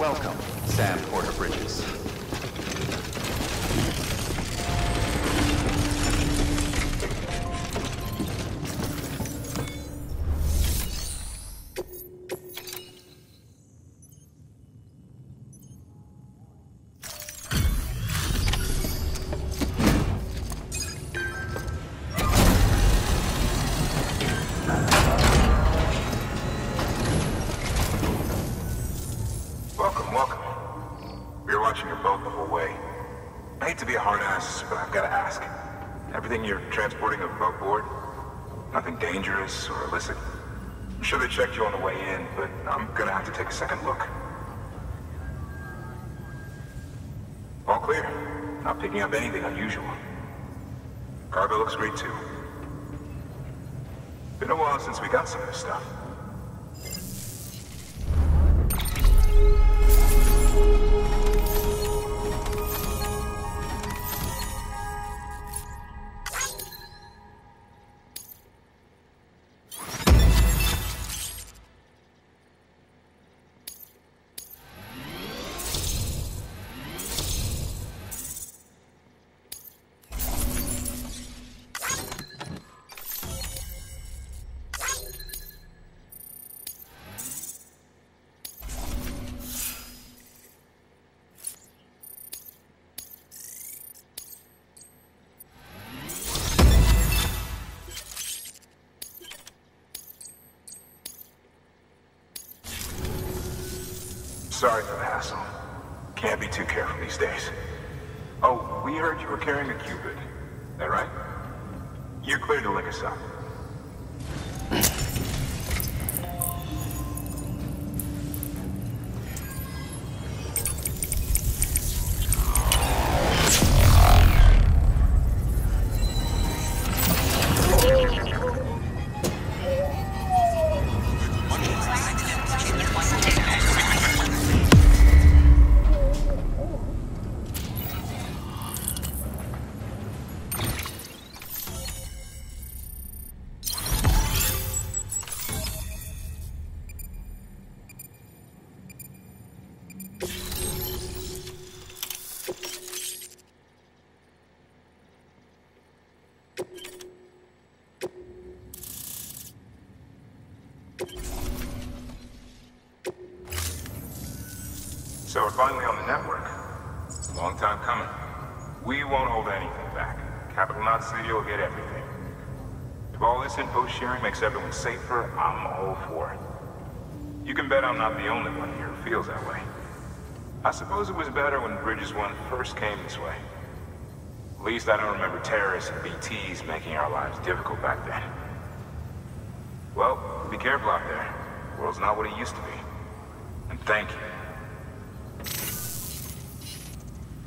Welcome, Sam Porter-Bridges. Everything you're transporting above board? Nothing dangerous or illicit? I'm sure they checked you on the way in, but I'm gonna have to take a second look. All clear. Not picking up anything unusual. Cargo looks great too. Been a while since we got some of this stuff. Sorry for the hassle. Can't be too careful these days. Oh, we heard you were carrying a Cupid. That right? You're clear to link us up. So we're finally on the network. Long time coming. We won't hold anything back. Capital Knot City will get everything. If all this info sharing makes everyone safer, I'm all for it. You can bet I'm not the only one here who feels that way. I suppose it was better when Bridges 1 first came this way. At least I don't remember terrorists and BTs making our lives difficult back then. Well, be careful out there. The world's not what it used to be. And thank you.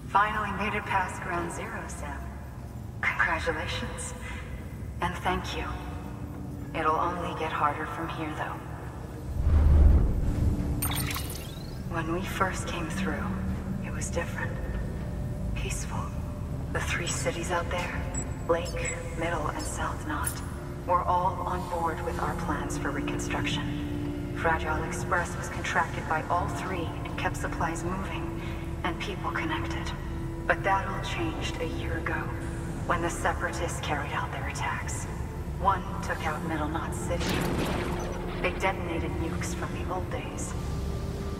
Finally made it past Ground Zero, Sam. Congratulations. And thank you. It'll only get harder from here, though. When we first came through, it was different. Peaceful. The 3 cities out there, Lake, Middle, and South Knot, were all on board with our plans for reconstruction. Fragile Express was contracted by all 3 and kept supplies moving and people connected. But that all changed a year ago, when the Separatists carried out their attacks. One took out Middle Knot City. They detonated nukes from the old days.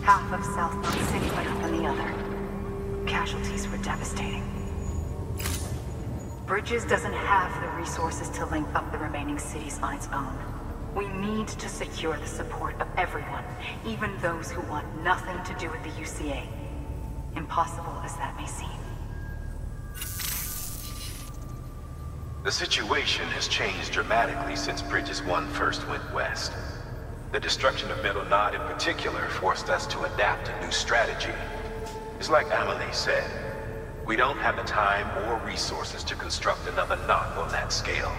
Half of South Knot City went up in the other. Casualties were devastating. Bridges doesn't have the resources to link up the remaining cities on its own. We need to secure the support of everyone, even those who want nothing to do with the UCA. Impossible as that may seem. The situation has changed dramatically since Bridges 1 first went west. The destruction of Middle Knot in particular forced us to adapt a new strategy. It's like Amelie said, we don't have the time or resources to construct another knot on that scale.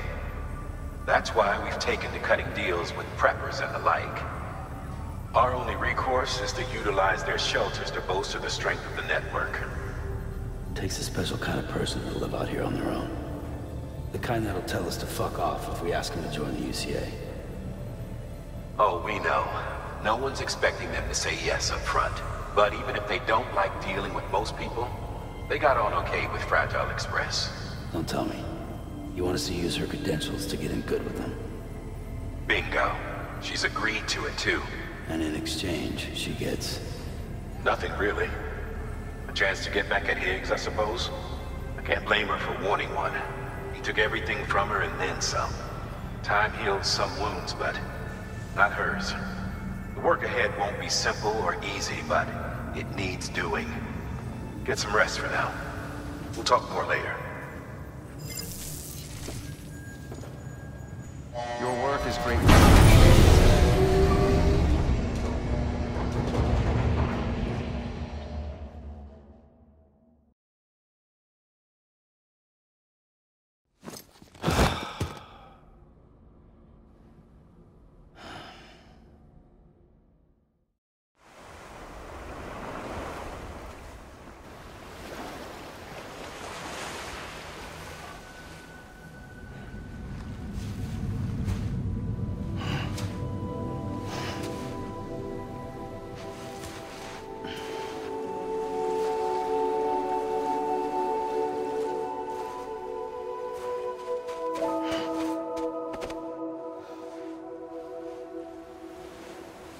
That's why we've taken to cutting deals with preppers and the like. Our only recourse is to utilize their shelters to bolster the strength of the network. It takes a special kind of person to live out here on their own. The kind that'll tell us to fuck off if we ask them to join the UCA. Oh, we know. No one's expecting them to say yes up front. But even if they don't like dealing with most people, they got on okay with Fragile Express. Don't tell me. You want us to use her credentials to get in good with them? Bingo. She's agreed to it too. And in exchange, she gets... Nothing really. A chance to get back at Higgs, I suppose. I can't blame her for wanting one. He took everything from her and then some. Time heals some wounds, but not hers. The work ahead won't be simple or easy, but it needs doing. Get some rest for now. We'll talk more later. Your work is great.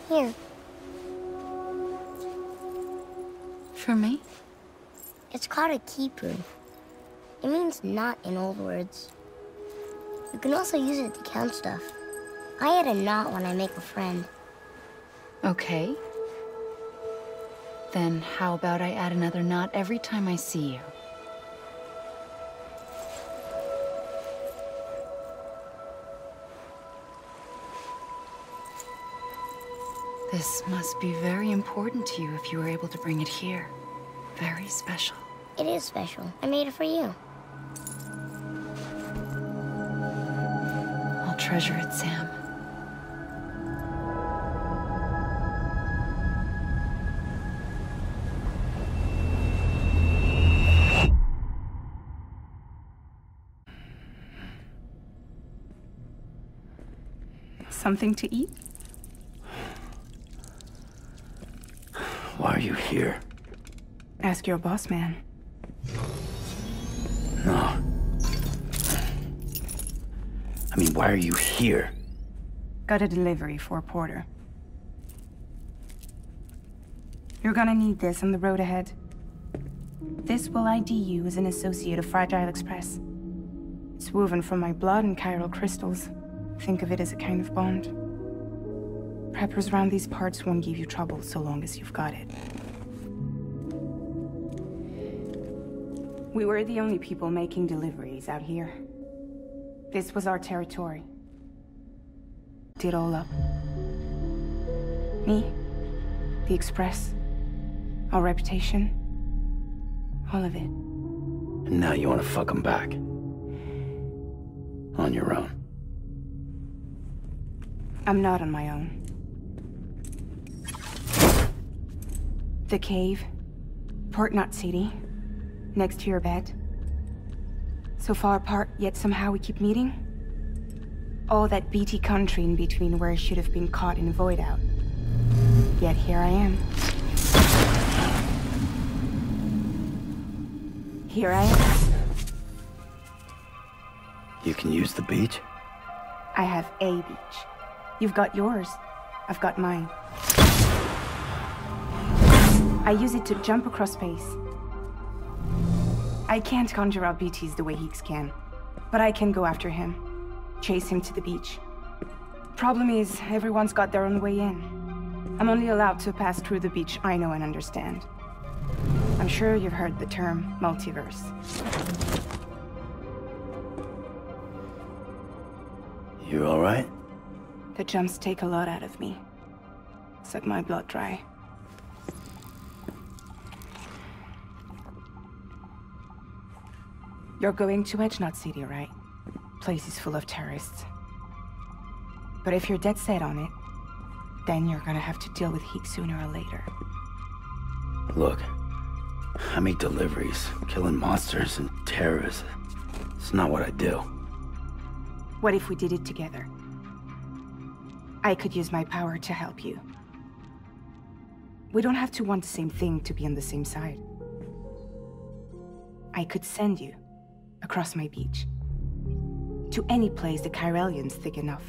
Here. For me? It's called a keeper. It means knot in old words. You can also use it to count stuff. I add a knot when I make a friend. Okay. Then how about I add another knot every time I see you? This must be very important to you if you were able to bring it here. Very special. It is special. I made it for you. I'll treasure it, Sam. Something to eat? Why are you here? Ask your boss man. No. I mean, why are you here? Got a delivery for a porter. You're gonna need this on the road ahead. This will ID you as an associate of Fragile Express. It's woven from my blood and chiral crystals. Think of it as a kind of bond. Preppers around these parts won't give you trouble so long as you've got it. We were the only people making deliveries out here. This was our territory. Did all up. Me, the Express, our reputation, all of it. And now you want to fuck them back. On your own. I'm not on my own. The cave, Port Knot City, next to your bed. So far apart, yet somehow we keep meeting. All that BT country in between where I should have been caught in void out. Yet here I am. Here I am. You can use the beach? I have a beach. You've got yours. I've got mine. I use it to jump across space. I can't conjure up BTs the way Higgs can, but I can go after him, chase him to the beach. Problem is, everyone's got their own way in. I'm only allowed to pass through the beach I know and understand. I'm sure you've heard the term multiverse. You all right? The jumps take a lot out of me. Suck my blood dry. You're going to Knot City, right? Place is full of terrorists. But if you're dead set on it, then you're gonna have to deal with Higgs sooner or later. Look, I make deliveries, killing monsters and terrorists. It's not what I do. What if we did it together? I could use my power to help you. We don't have to want the same thing to be on the same side. I could send you across my beach. To any place the Chiralian's thick enough.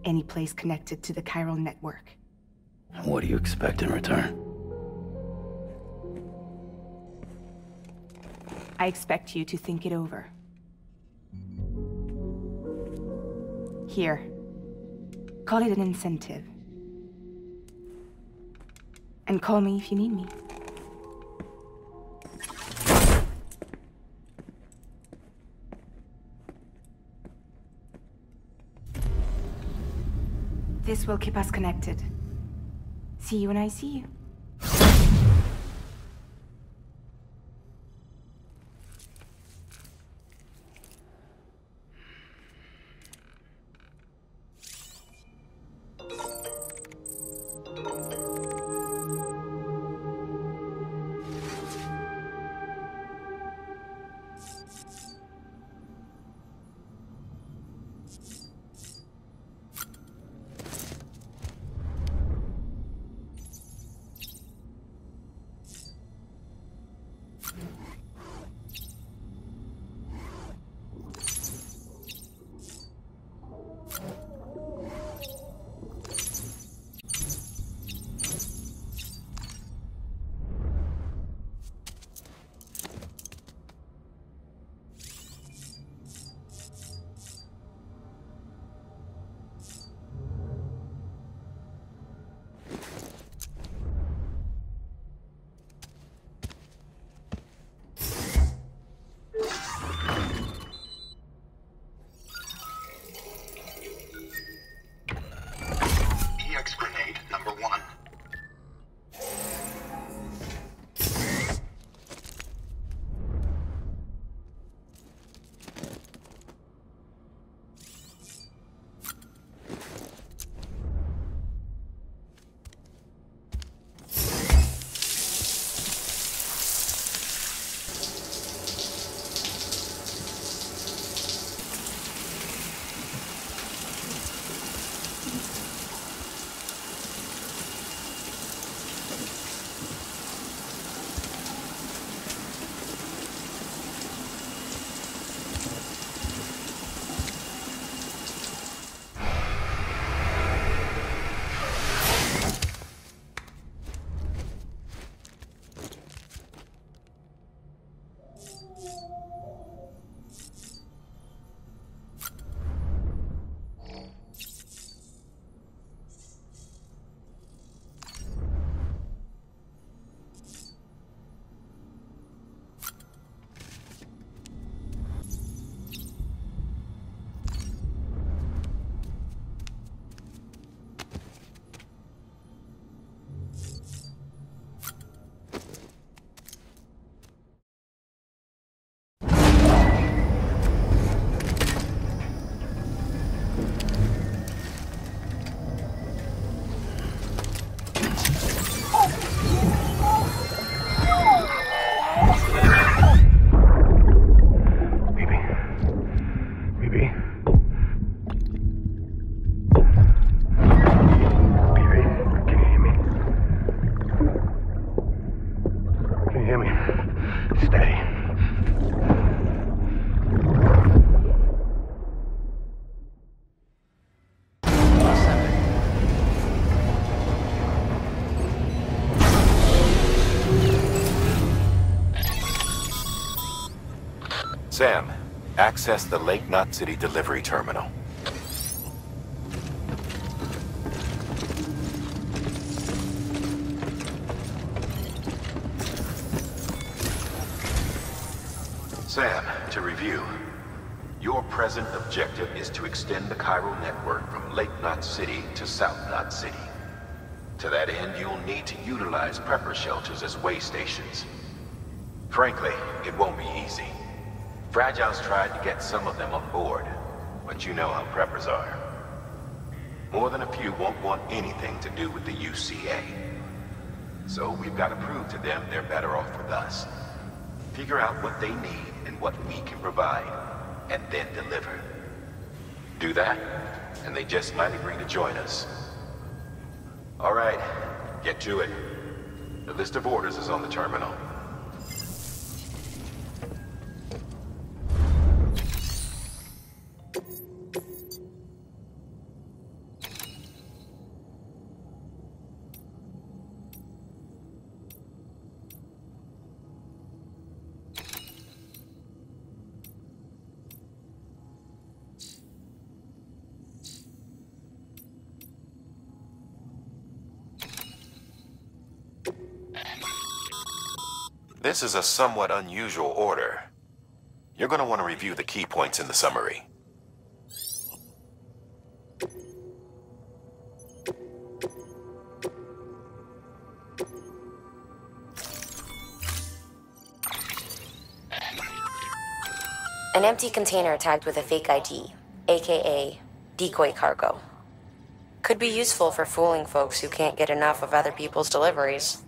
Any place connected to the chiral network. What do you expect in return? I expect you to think it over. Here. Call it an incentive. And call me if you need me. This will keep us connected. See you when I see you. Sam, access the Lake Knot City delivery terminal. Sam, to review. Your present objective is to extend the chiral network from Lake Knot City to South Knot City. To that end, you'll need to utilize prepper shelters as way stations. Frankly, it won't be easy. Fragile's tried to get some of them on board, but you know how preppers are. More than a few won't want anything to do with the UCA. So we've got to prove to them they're better off with us. Figure out what they need and what we can provide, and then deliver. Do that, and they just might agree to join us. All right, get to it. The list of orders is on the terminal. This is a somewhat unusual order. You're going to want to review the key points in the summary. An empty container tagged with a fake ID, aka decoy cargo. Could be useful for fooling folks who can't get enough of other people's deliveries.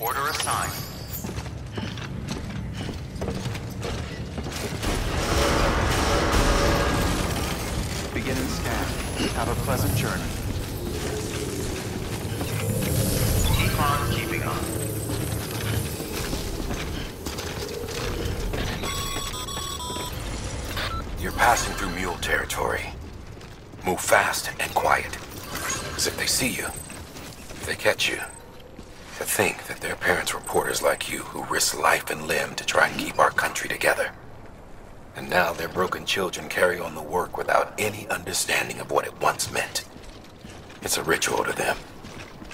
Order assigned. Beginning scan. Have a pleasant journey. Keep on keeping on. You're passing through mule territory. Move fast and quiet. Because if they see you, if they catch you, to think that their parents were porters like you who risked life and limb to try and keep our country together. And now their broken children carry on the work without any understanding of what it once meant. It's a ritual to them.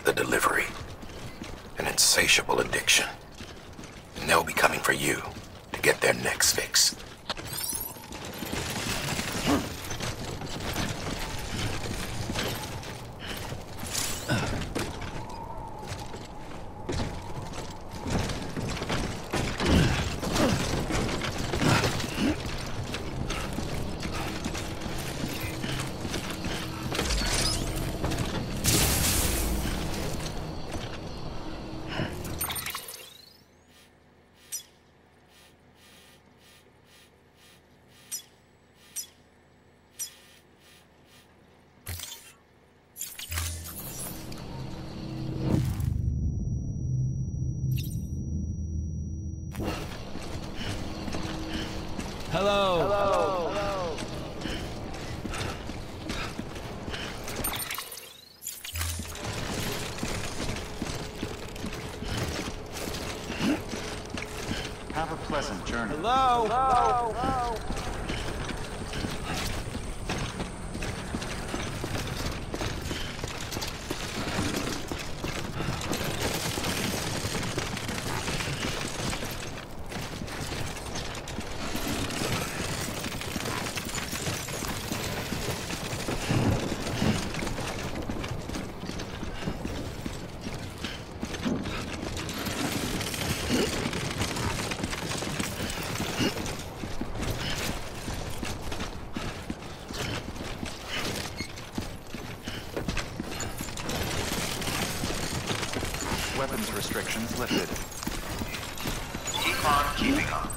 The delivery. An insatiable addiction. And they'll be coming for you to get their next fix. Hello. Hello. Have a pleasant journey. Hello. Hello. Hello. Weapons restrictions lifted. Keep on keeping on.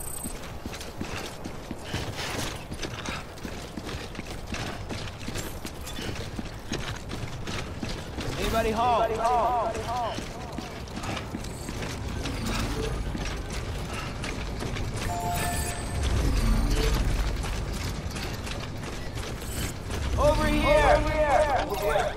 Anybody home? Anybody home? Over here! Over here! Over here.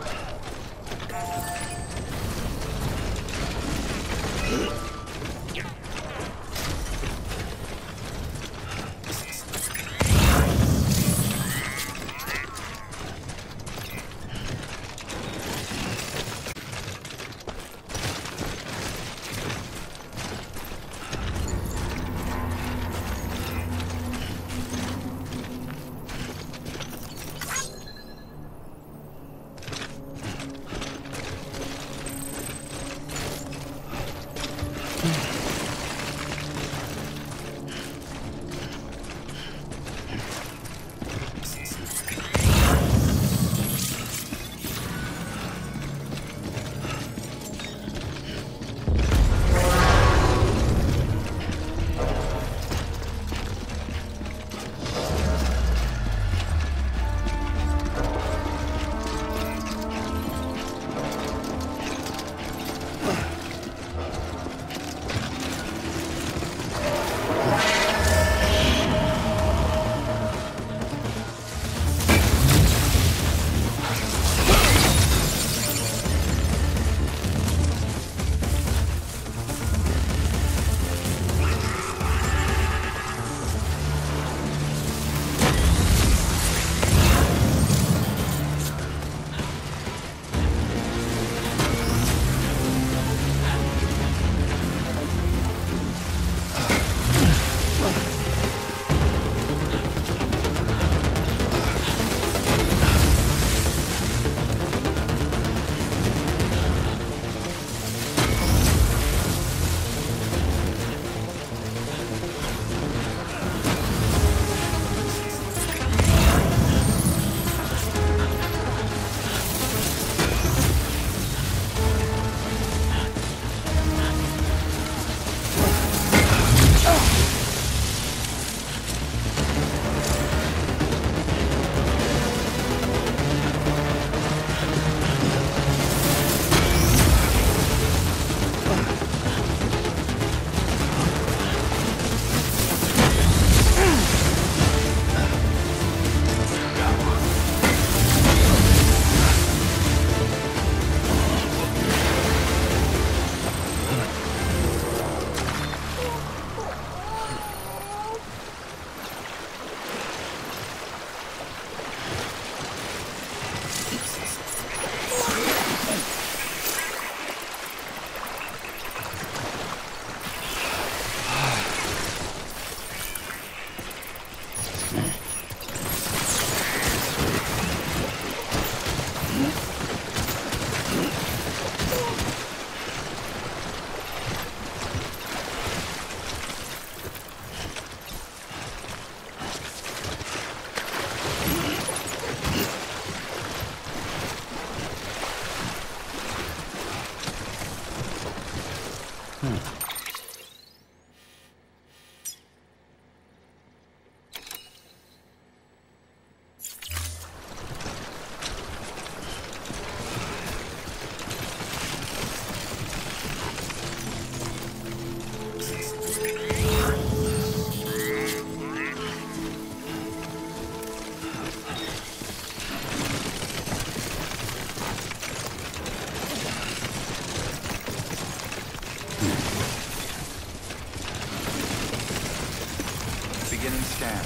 Beginning scan.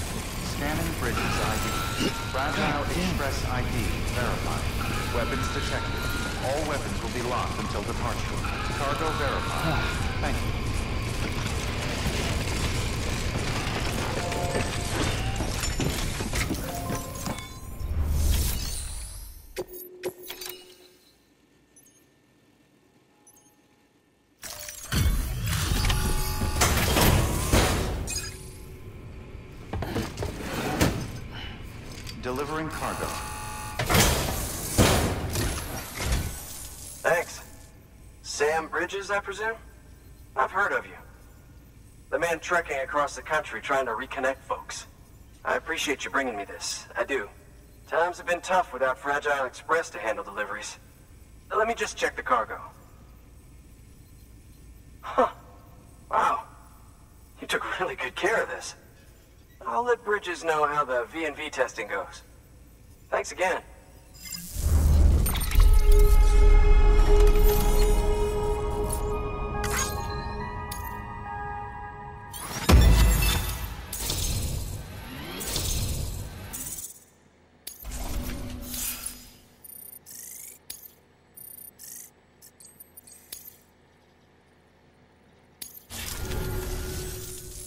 Scanning bridges ID. Fragile Express ID verified. Weapons detected. All weapons will be locked until departure. Cargo verified. Thank you. Delivering cargo. Thanks. Sam Bridges, I presume? I've heard of you. The man trekking across the country trying to reconnect folks. I appreciate you bringing me this. I do. Times have been tough without Fragile Express to handle deliveries. Now, let me just check the cargo. Huh. Wow. You took really good care of this. I'll let Bridges know how the V&V testing goes. Thanks again.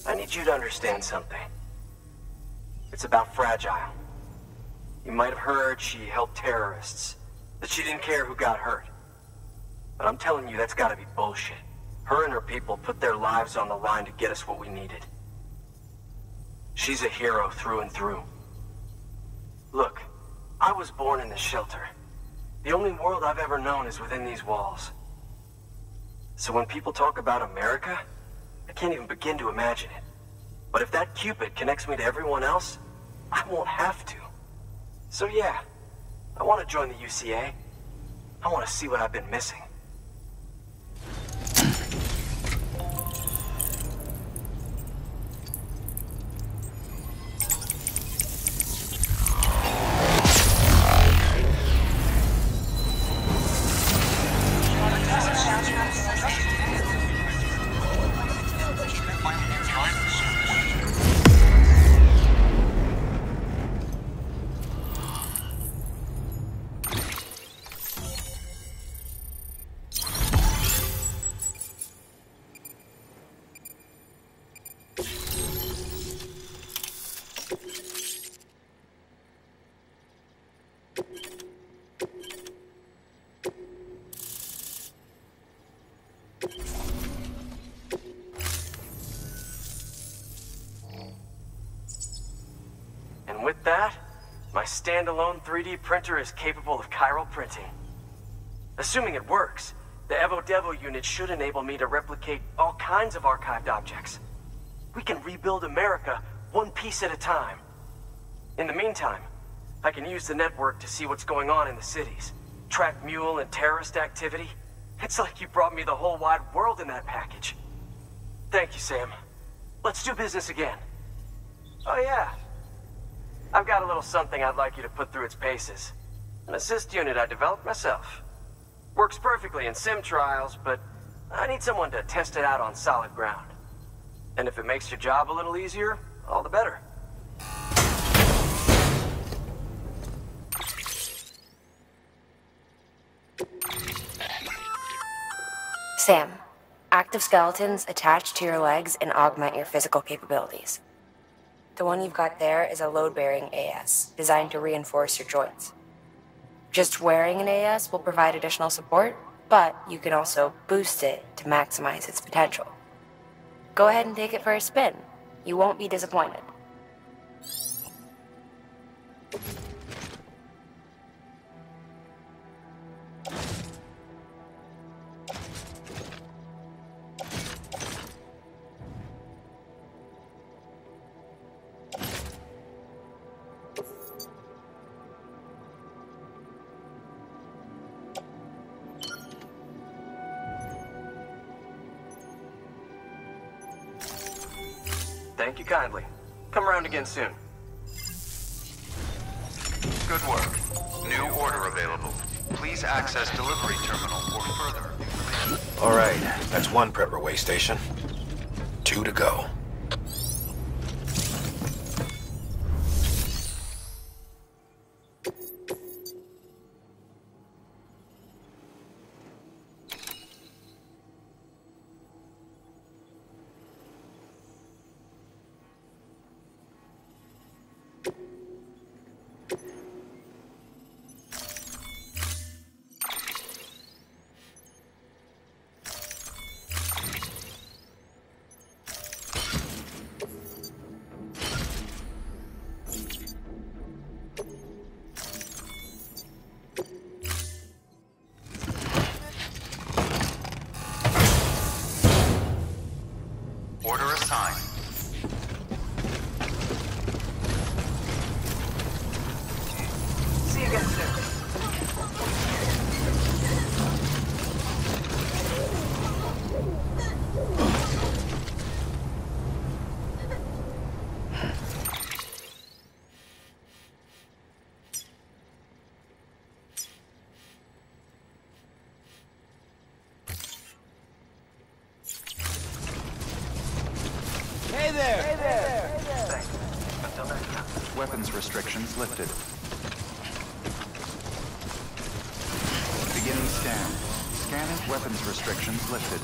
I need you to understand something. It's about Fragile. You might have heard she helped terrorists, that she didn't care who got hurt. But I'm telling you, that's gotta be bullshit. Her and her people put their lives on the line to get us what we needed. She's a hero through and through. Look, I was born in this shelter. The only world I've ever known is within these walls. So when people talk about America, I can't even begin to imagine it. But if that Cupid connects me to everyone else, I won't have to. So yeah, I want to join the UCA. I want to see what I've been missing. And with that, my standalone 3D printer is capable of chiral printing. Assuming it works, the Evo Devo unit should enable me to replicate all kinds of archived objects. We can rebuild America one piece at a time. In the meantime, I can use the network to see what's going on in the cities, track mule and terrorist activity. It's like you brought me the whole wide world in that package. Thank you, Sam. Let's do business again. Oh yeah. I've got a little something I'd like you to put through its paces. An assist unit I developed myself. Works perfectly in sim trials, but I need someone to test it out on solid ground. And if it makes your job a little easier, all the better. Sam, active skeletons attach to your legs and augment your physical capabilities. The one you've got there is a load-bearing AS, designed to reinforce your joints. Just wearing an AS will provide additional support, but you can also boost it to maximize its potential. Go ahead and take it for a spin. You won't be disappointed. Thank you kindly. Come around again soon. Good work. New order available. Please access delivery terminal for further information. All right, that's one prepper way station. 2 to go. Order assigned. See you again soon. Weapons restrictions lifted. Beginning scan. Scanning weapons restrictions lifted.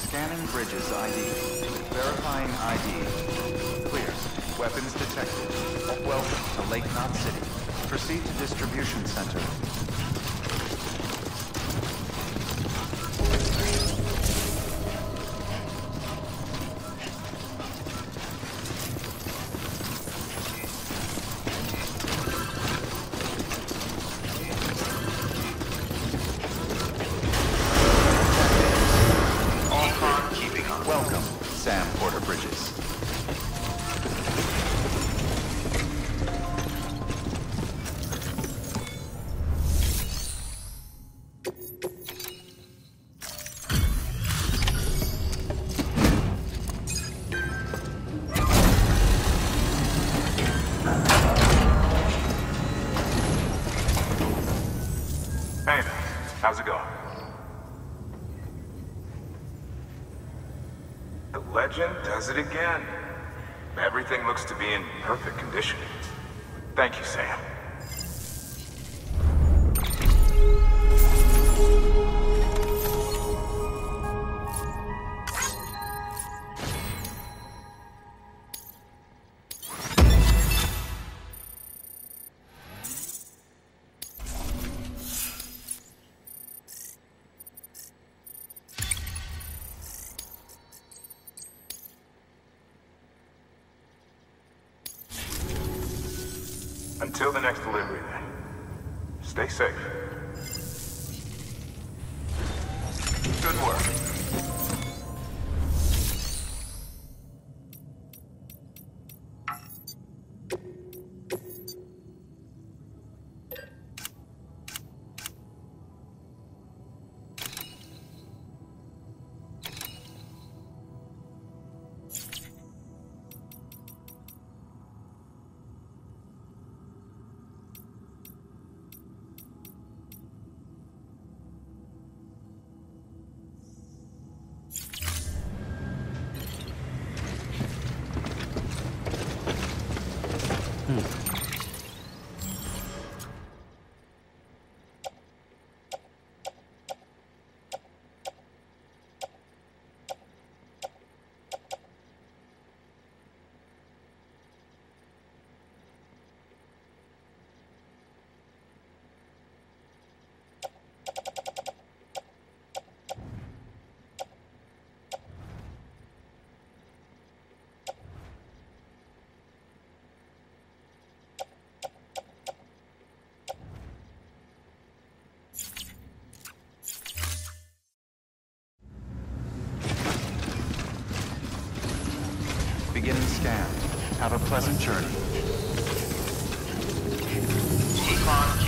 Scanning bridges ID. Verifying ID. Clear. Weapons detected. Welcome to Lake Knot City. Proceed to distribution center. Welcome, Sam Porter Bridges. Hey, how's it going? The legend does it again. Everything looks to be in perfect condition. Thank you, Sam. Until the next delivery, then. Stay safe. Good work. Beginning scan. Have a pleasant journey. Keep on